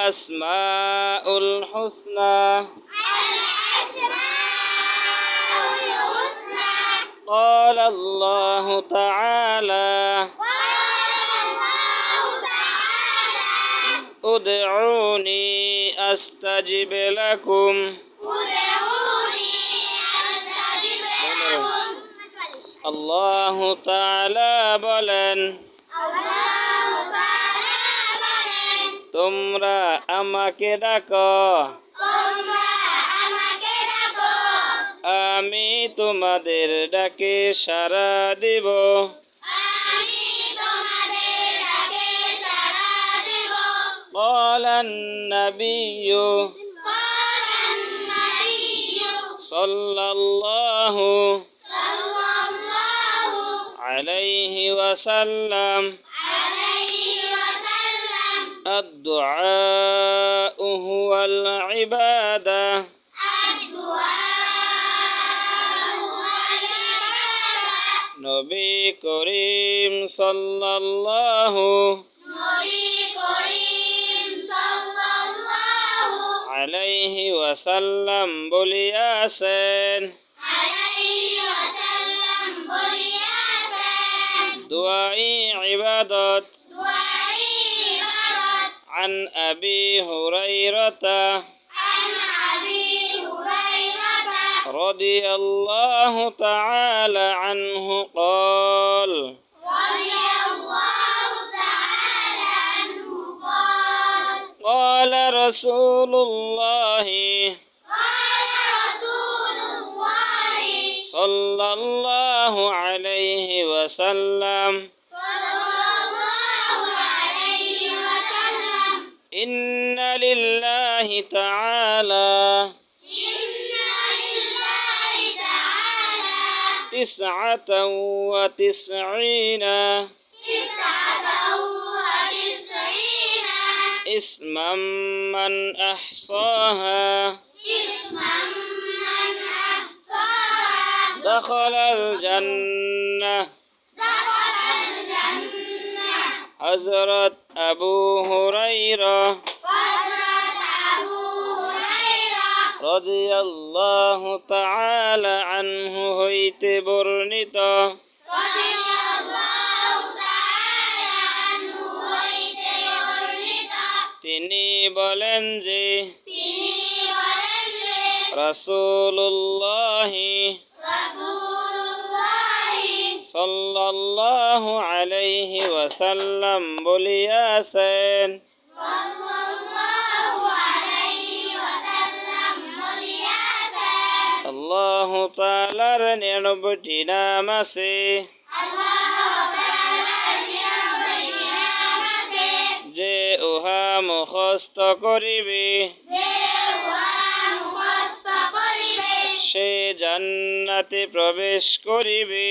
আসমাউল হুসনা قال الله تعالى ادعوني أستجب لكم الله تعالى বলেন তোমরা আমাকে ডাকো আমি তোমাদের ডাকে সাড়া দিব قال النبي صلى الله عليه وسلم الدعاء هو العبادة নবী করিম সাল্লাল্লাহু আলাইহি ওয়াসাল্লাম বলিয়াছেন দুআই ইবাদত عن أبي هريرة رضي الله تعالى عنه قال قال رسول الله صلى الله عليه وسلم إن لله تعالى 99 اسما من أحصاها دخل الجنة حضرت أبو هريرة رضي الله تعالى عنه হইতে বর্ণিত তিনি বলেন যে রাসূলুল্লাহ সাল্লাল্লাহু আলাইহি ওয়াসাল্লাম বলিয়াছেন আল্লাহ তাআলার 99টি নাম আছে যে উহা মুখস্থ করিবে সে জান্নাতে প্রবেশ করিবে